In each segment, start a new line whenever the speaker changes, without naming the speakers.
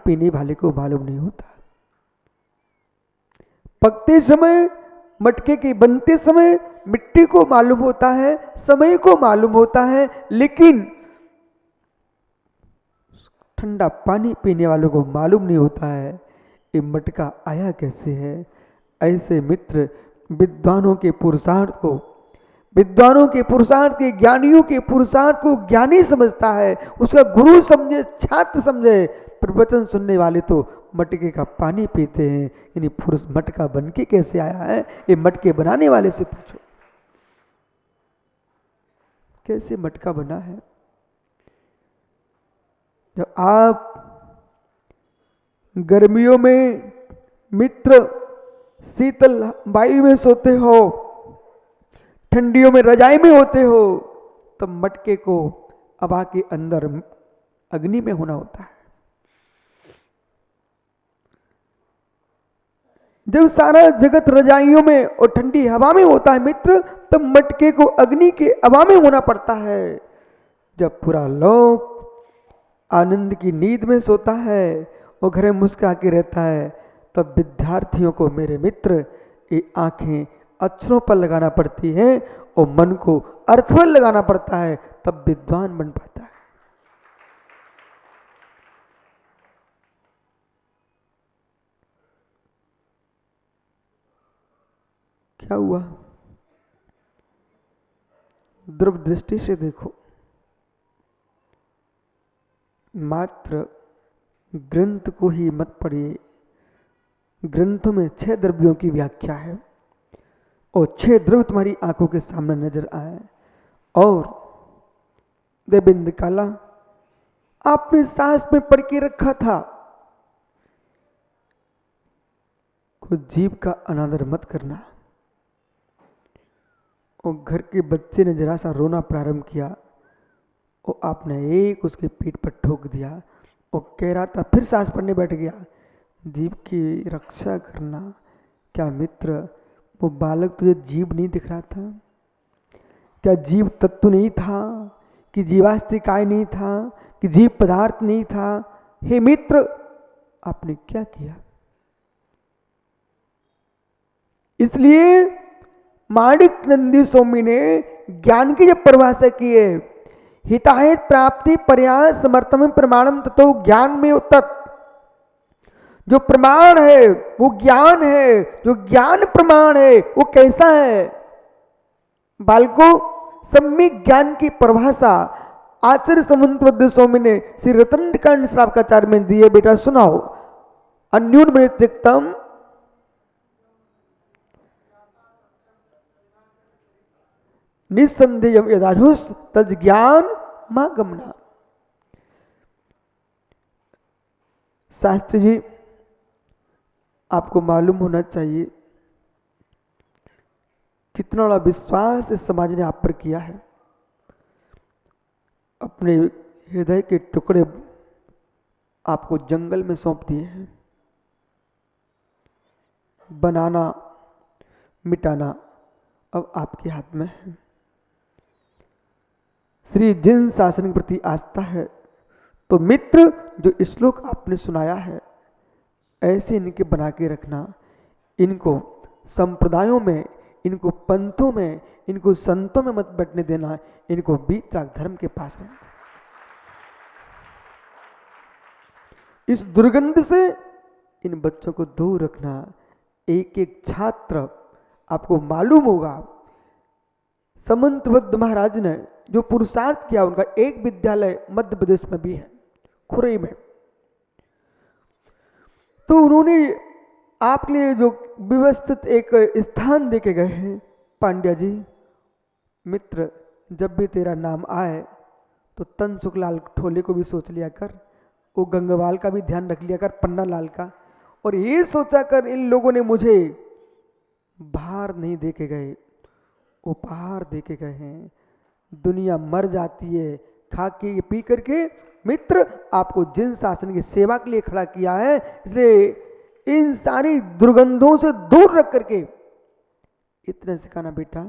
पीने वाले को मालूम नहीं होता। पकते समय, मटके के बनते समय मिट्टी को मालूम होता है, समय को मालूम होता है, लेकिन ठंडा पानी पीने वालों को मालूम नहीं होता है ये मटका आया कैसे है। ऐसे मित्र विद्वानों के पुरुषार्थ को, विद्वानों के पुरुषार्थ के, ज्ञानियों के पुरुषार्थ को ज्ञानी समझता है, उसका गुरु समझे, छात्र समझे। प्रवचन सुनने वाले तो मटके का पानी पीते हैं, यानी पुरुष मटका बन के कैसे आया है ये मटके बनाने वाले से पूछो, कैसे मटका बना है। जब आप गर्मियों में मित्र शीतल वायु में सोते हो, ठंडियों में रजाई में होते हो, तब मटके को हवा के अंदर अग्नि में होना होता है। जब सारा जगत रजाइयों में और ठंडी हवा में होता है मित्र, तब मटके को अग्नि के हवा में होना पड़ता है। जब पूरा लोक आनंद की नींद में सोता है और घर में मुस्कुरा के रहता है, तब विद्यार्थियों को मेरे मित्र ये आंखें अक्षरों पर लगाना पड़ती है और मन को अर्थ पर लगाना पड़ता है, तब विद्वान बन पाता है। क्या हुआ? ध्रुव दृष्टि से देखो, मात्र ग्रंथ को ही मत पढ़िए। ग्रंथों में 6 द्रव्यों की व्याख्या है और 6 द्रव्य तुम्हारी आंखों के सामने नजर आए। और देवेंद्र काला आपने सांस में पढ़ के रखा था, कुछ जीव का अनादर मत करना। और घर के बच्चे ने जरा सा रोना प्रारंभ किया और आपने एक उसके पीठ पर ठोक दिया और कह रहा था, फिर सांस पढ़ने बैठ गया। जीव की रक्षा करना। क्या मित्र वो बालक तुझे जीव नहीं दिख रहा था? क्या जीव तत्व नहीं था? कि जीवास्तिकाय नहीं था? कि जीव पदार्थ नहीं था? हे मित्र, आपने क्या किया? इसलिए माणिक नंदी स्वामी ने ज्ञान की जब परिभाषा की है, हिताहित प्राप्ति पर्याय समर्थम प्रमाणम ततो ज्ञान में तत्, जो प्रमाण है वो ज्ञान है, जो ज्ञान प्रमाण है वो कैसा है? बालको, सम्यक ज्ञान की परिभाषा आचार्य समन्त स्वामी ने श्री रत्नकांड श्रावकाचार्य में दिए। बेटा सुनाओ, अन्योन्यतिक्तम निस्संदेह यदाहुस तज ज्ञान मां गमना। शास्त्री जी, आपको मालूम होना चाहिए कितना बड़ा विश्वास इस समाज ने आप पर किया है। अपने हृदय के टुकड़े आपको जंगल में सौंप दिए हैं। बनाना मिटाना अब आपके हाथ में है। श्री जिन शासन के प्रति आस्था है तो मित्र, जो श्लोक आपने सुनाया है ऐसे इनके बना के रखना। इनको संप्रदायों में, इनको पंथों में, इनको संतों में मत बैठने देना। इनको वीतराग धर्म के पास है। इस दुर्गंध से इन बच्चों को दूर रखना। एक एक छात्र आपको मालूम होगा, समंतभद्र महाराज ने जो पुरुषार्थ किया, उनका एक विद्यालय मध्य प्रदेश में भी है, खुरई में। तो उन्होंने आपके लिए जो व्यवस्थित एक स्थान देके गए हैं। पांड्या जी, मित्र जब भी तेरा नाम आए तो तन सुखलाल ठोले को भी सोच लिया कर, वो गंगवाल का भी ध्यान रख लिया कर, पन्ना लाल का। और ये सोचा कर, इन लोगों ने मुझे भार नहीं दे के गए, उपहार दे के गए हैं। दुनिया मर जाती है खा के पी करके। मित्र, आपको जिन शासन की सेवा के लिए खड़ा किया है, इसलिए इन सारी दुर्गंधों से दूर रख करके इतना सिखाना। बेटा,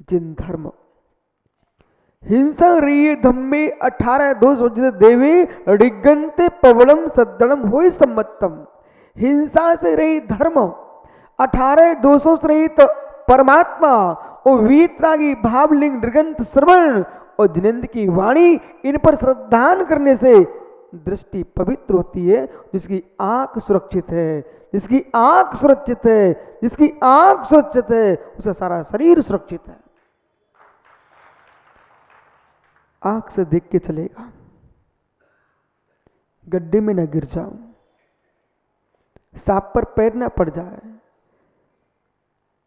जिन धर्म हिंसा रही धम्मे 18 दोष देवी ऋगंते पवलम सद्दड़म हो सम्मतम। हिंसा से रही धर्म, 18 दोषों से रहित परमात्मा और वीतरागी भावलिंग ऋगंत श्रवण और जिनेन्द्र की वाणी, इन पर श्रद्धान करने से दृष्टि पवित्र होती है। जिसकी आंख सुरक्षित है, जिसकी आंख सुरक्षित है, जिसकी आंख सुरक्षित है, उसका सारा शरीर सुरक्षित है। आंख से देख के चलेगा, गड्ढे में न गिर जाओ, सांप पर पैर न पड़ जाए।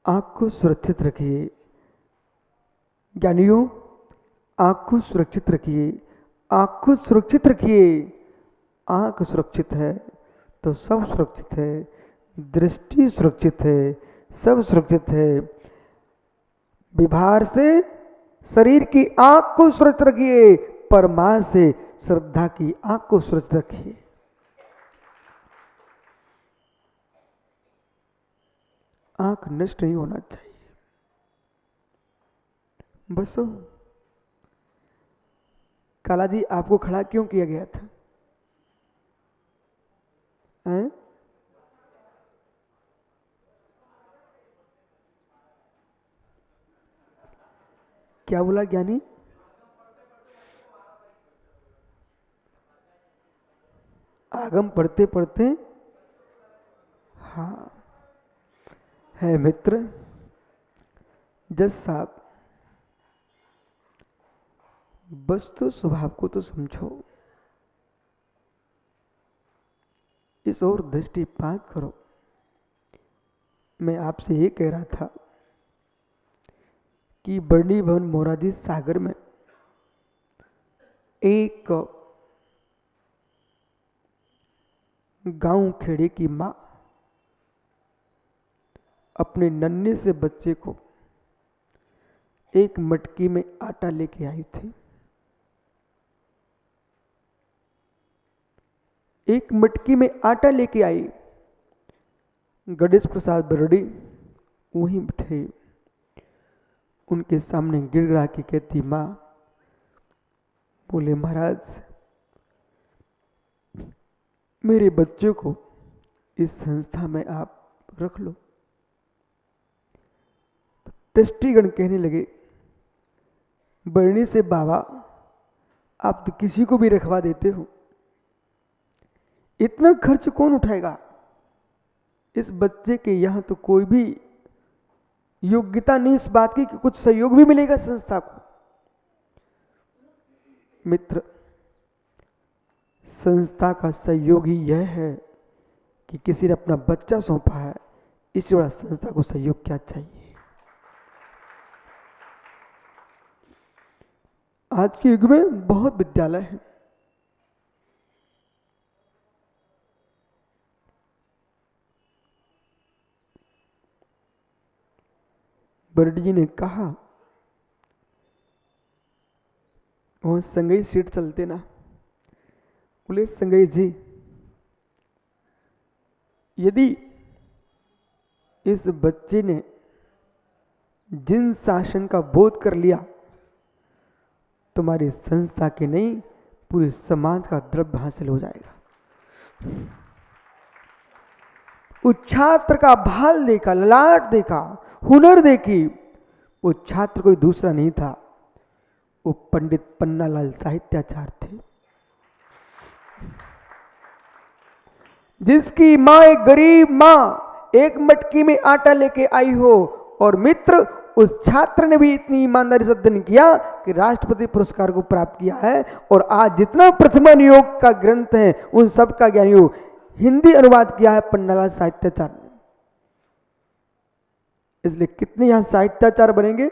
आंख को सुरक्षित रखिए ज्ञानियों, आंख को सुरक्षित रखिए, आंख को सुरक्षित रखिए। आंख सुरक्षित है तो सब सुरक्षित है, दृष्टि सुरक्षित है, सब सुरक्षित है। विभार से शरीर की आंख को सुरक्षित रखिए, परमार से श्रद्धा की आंख को सुरक्षित रखिए। आंख नष्ट नहीं होना चाहिए। बस काला जी आपको खड़ा क्यों किया गया था? हैं? क्या बोला ज्ञानी? आगम पढ़ते पढ़ते, हाँ है मित्र। जज साहब, वस्तु स्वभाव को तो समझो, इस ओर दृष्टिपात करो। मैं आपसे ये कह रहा था कि बरनी भवन मोराजी सागर में एक गांव खेड़े की मां अपने नन्हे से बच्चे को एक मटकी में आटा लेके आई थी। एक मटकी में आटा लेके आई। गणेश प्रसाद बरड़ी वहीं बैठे, उनके सामने गिड़गिड़ा के कहती मां, बोले महाराज मेरे बच्चों को इस संस्था में आप रख लो। ट्रस्टीगण कहने लगे, बरनी से बाबा आप तो किसी को भी रखवा देते हो, इतना खर्च कौन उठाएगा? इस बच्चे के यहां तो कोई भी योग्यता नहीं इस बात की कि कुछ सहयोग भी मिलेगा संस्था को। मित्र, संस्था का सहयोग ही यह है कि किसी ने अपना बच्चा सौंपा है, इससे बड़ा संस्था को सहयोग क्या चाहिए? आज के युग में बहुत विद्यालय हैं, बरडी जी ने कहा वो संगई सीट चलते ना। बोले संगई जी, यदि इस बच्चे ने जिन शासन का बोध कर लिया, तुम्हारी संस्था के नहीं पूरे समाज का द्रव्य हासिल हो जाएगा। उस छात्र का भाल देखा, ललाट देखा, हुनर देखी। वो छात्र कोई दूसरा नहीं था, वो पंडित पन्नालाल साहित्याचार्य थे, जिसकी मां एक गरीब मां एक मटकी में आटा लेके आई हो। और मित्र, उस छात्र ने भी इतनी ईमानदारी से अध्ययन किया कि राष्ट्रपति पुरस्कार को प्राप्त किया है। और आज जितना प्रथमा नियोग का ग्रंथ है उन सब का ज्ञानियों हिंदी अनुवाद किया है पन्नालाल साहित्याचार्य ने। इसलिए कितने यहां साहित्याचार्य बनेंगे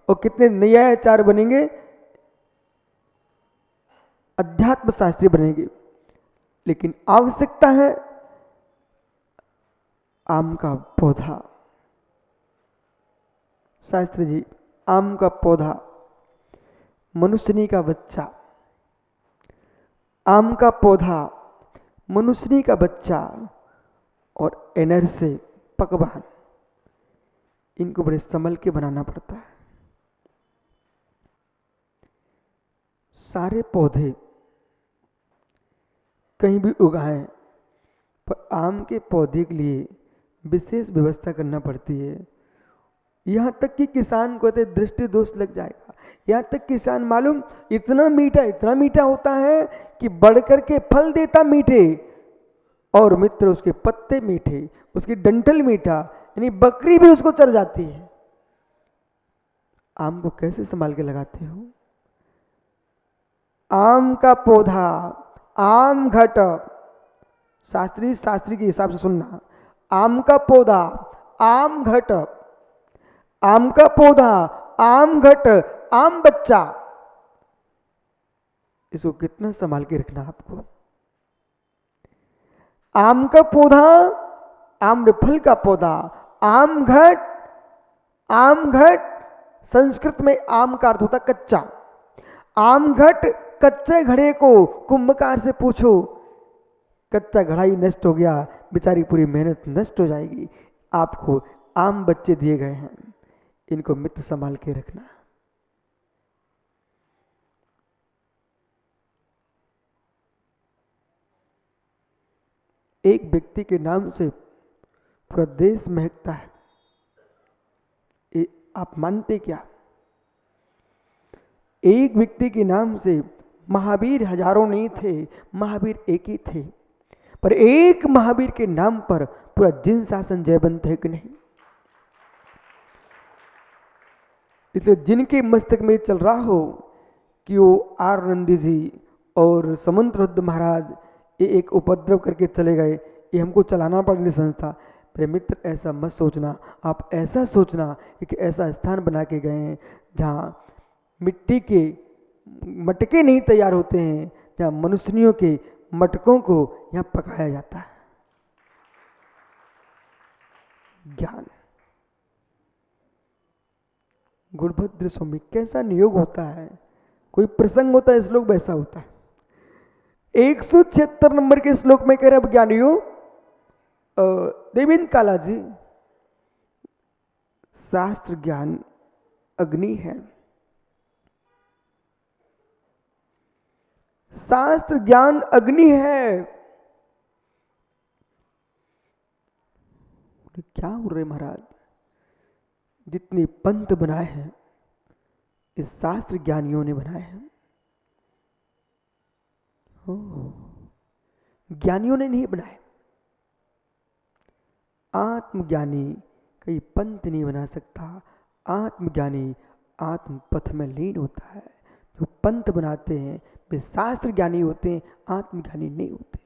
और कितने न्यायाचार्य बनेंगे, अध्यात्म शास्त्री बनेंगे, लेकिन आवश्यकता है आम का पौधा। शास्त्री जी, आम का पौधा, मनुष्यनी का बच्चा, आम का पौधा, मनुष्यनी का बच्चा और एनर से पकवान, इनको बड़े संभल के बनाना पड़ता है। सारे पौधे कहीं भी उगाएं, पर आम के पौधे के लिए विशेष व्यवस्था करना पड़ती है। यहाँ तक कि किसान को तो दृष्टि दोष लग जाएगा। यहाँ तक किसान मालूम इतना मीठा होता है कि बढ़ करके फल देता मीठे, और मित्र उसके पत्ते मीठे, उसकी डंठल मीठा, यानी बकरी भी उसको चल जाती है। आम को कैसे संभाल के लगाते हो? आम का पौधा, आम घट, शास्त्री के हिसाब से सुनना, आम का पौधा, आम घट, आम का पौधा, आम घट, आम बच्चा, इसको कितना संभाल के रखना आपको। आम का पौधा, आम्रफल का पौधा, आम घट, आम घट, संस्कृत में आम का अर्थ होता कच्चा। आम घट, कच्चे घड़े को कुंभकार से पूछो, कच्चा घड़ा ही नष्ट हो गया, बेचारी पूरी मेहनत नष्ट हो जाएगी। आपको आम बच्चे दिए गए हैं, इनको मित्र संभाल के रखना। एक व्यक्ति के नाम से पूरा देश महकता है, आप मानते क्या? एक व्यक्ति के नाम से महावीर हजारों नहीं थे, महावीर एक ही थे, पर एक महावीर के नाम पर पूरा जिन शासन जयवंत है कि नहीं? इसलिए जिनके मस्तक में चल रहा हो कि वो आर नंदी जी और समुद्ररुद्ध महाराज ये एक उपद्रव करके चले गए, ये हमको चलाना पड़ेगी संस्था, प्रिय मित्र ऐसा मत सोचना। आप ऐसा सोचना कि ऐसा स्थान बना के गए हैं जहाँ मिट्टी के मटके नहीं तैयार होते हैं, जहाँ मनुष्यों के मटकों को यहाँ पकाया जाता है। ज्ञान, गुणभद्र स्वामी कैसा नियोग होता है, कोई प्रसंग होता है, श्लोक वैसा होता है। 176 नंबर के श्लोक में कह रहे ज्ञानियों, देवेंद्र काला जी, शास्त्र ज्ञान अग्नि है, शास्त्र ज्ञान अग्नि है। क्या हो रहे महाराज, जितने पंथ बनाए हैं इस शास्त्र ज्ञानियों ने बनाए हैं, ज्ञानियों ने नहीं बनाए। आत्मज्ञानी कई पंथ नहीं बना सकता, आत्मज्ञानी आत्म पथ में लीन होता है। जो पंथ बनाते हैं वे शास्त्र ज्ञानी होते हैं, आत्मज्ञानी नहीं होते।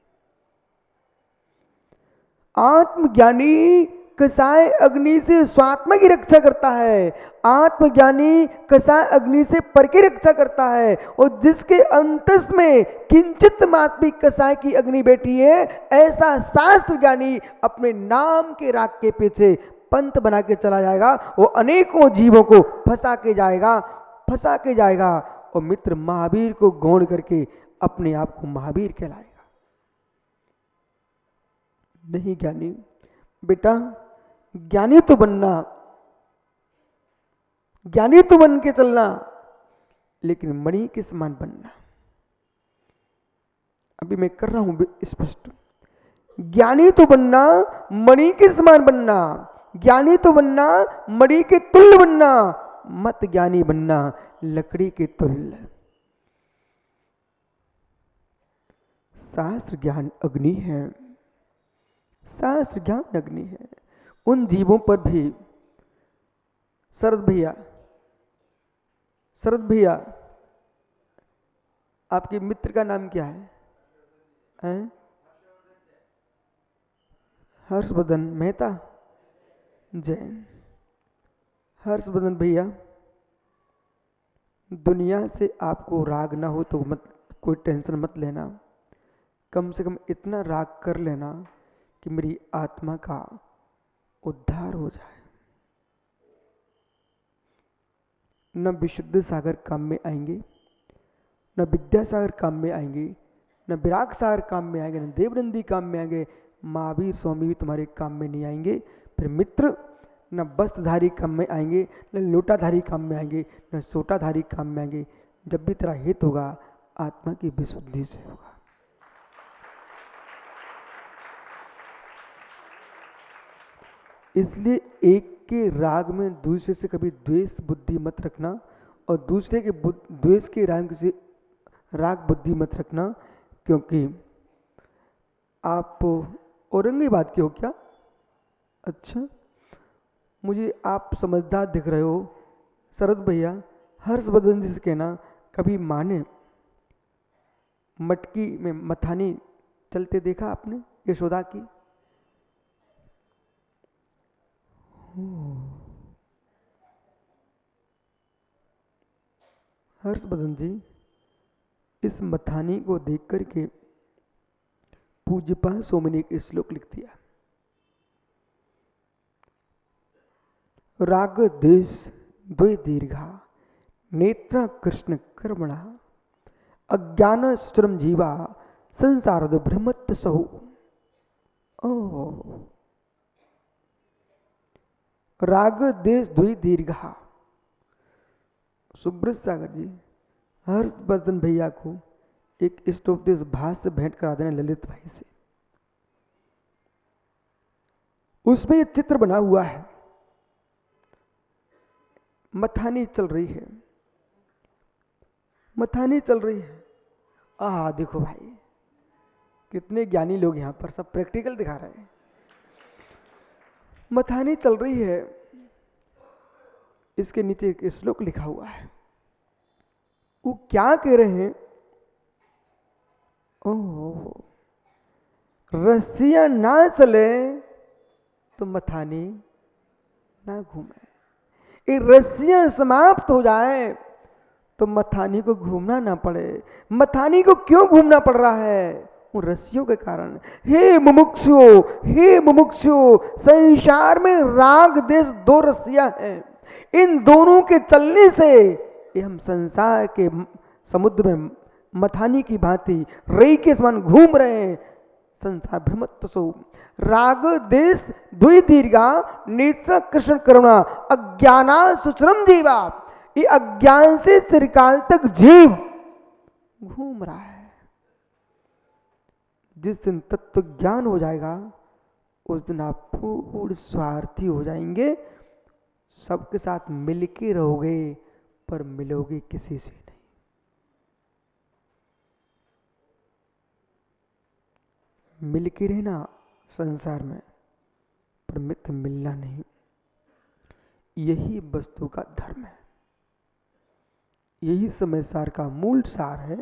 आत्मज्ञानी कसाय अग्नि से स्वात्मा की रक्षा करता है, आत्मज्ञानी कसाय अग्नि से पर की रक्षा करता है, और जिसके अंतस में किंचित मात्र भी कसाय की अग्नि बैठी है, ऐसा शास्त्र ज्ञानी अपने नाम के राग के पीछे पंथ बना के चला जाएगा, वो अनेकों जीवों को फंसा के जाएगा, और मित्र महावीर को गौण करके अपने आप को महावीर कहलाएगा। नहीं ज्ञानी बेटा, ज्ञानी तो बनना, ज्ञानी तो बन के चलना, लेकिन मणि के समान बनना। अभी मैं कर रहा हूं स्पष्ट, ज्ञानी तो बनना, मणि के समान बनना, ज्ञानी तो बनना, मणि के तुल्य बनना, मत ज्ञानी बनना लकड़ी के तुल्य। शास्त्र ज्ञान अग्नि है, शास्त्र ज्ञान अग्नि है। उन जीवों पर भी, शरद भैया आपके मित्र का नाम क्या है? हर्षवर्धन मेहता, जैन। हर्षवर्धन भैया, दुनिया से आपको राग ना हो तो मत, कोई टेंशन मत लेना, कम से कम इतना राग कर लेना कि मेरी आत्मा का उद्धार हो जाए। न विशुद्ध सागर काम में आएंगे, न विद्यासागर काम में आएंगे, न विराग सागर काम में आएंगे, न देवनंदी काम में आएंगे, महावीर स्वामी भी तुम्हारे काम में नहीं आएंगे। फिर मित्र न वस्त्रधारी काम में आएंगे, न लोटाधारी काम में आएंगे, न सोटाधारी काम में आएंगे। जब भी तेरा हित होगा आत्मा की विशुद्धि से होगा। इसलिए एक के राग में दूसरे से कभी द्वेष बुद्धि मत रखना, और दूसरे के द्वेष के राग से राग बुद्धि मत रखना, क्योंकि आप औरंगाबाद के हो क्या? अच्छा, मुझे आप समझदार दिख रहे हो। शरद भैया, हर्षवर्धन जी से कहना कभी माने मटकी में मथानी चलते देखा आपने यशोदा की? हर्षवर्धन जी, इस मथानी को देख करके पूज्यपाद स्वामी ने एक श्लोक लिख दिया। राग देश द्वय दीर्घा नेत्र कृष्ण कर्मणा अज्ञान श्रम जीवा संसार भ्रमत्त सहु। राग देश द्वय दीर्घा। सुब्रत सागर जी, हर्षवर्धन भैया को एक इष्टोपदेश भाष्य भेंट करा देना ललित भाई से। उसमें ये चित्र बना हुआ है, मथानी चल रही है, मथानी चल रही है। देखो भाई, कितने ज्ञानी लोग यहां पर, सब प्रैक्टिकल दिखा रहे हैं। मथानी चल रही है, इसके नीचे एक श्लोक लिखा हुआ है। वो क्या कह रहे हैं? रस्सियां ना चले तो मथानी ना घूमे, ये रस्सियां समाप्त हो जाए तो मथानी को घूमना ना पड़े। मथानी को क्यों घूमना पड़ रहा है? उन रस्सियों के कारण। हे मुमुक्षु, हे मुमुक्षु, संसार में राग देश दो रस्सियां हैं। इन दोनों के चलने से ये हम संसार के समुद्र में मथानी की भांति रई के समान घूम रहे हैं। संसार भ्रमत्त सो राग देश द्वि दीर्घा नेत्र कृष्ण करुणा अज्ञाना सुश्रम जीवा। ये अज्ञान से चिरकाल तक जीव घूम रहा है। जिस दिन तत्व ज्ञान हो जाएगा उस दिन आप पूर्ण स्वार्थी हो जाएंगे, सबके साथ मिलके रहोगे पर मिलोगे किसी से नहीं। मिलके रहना संसार में, पर मित्र मिलना नहीं। यही वस्तु का धर्म है, यही समय सार का मूल सार है।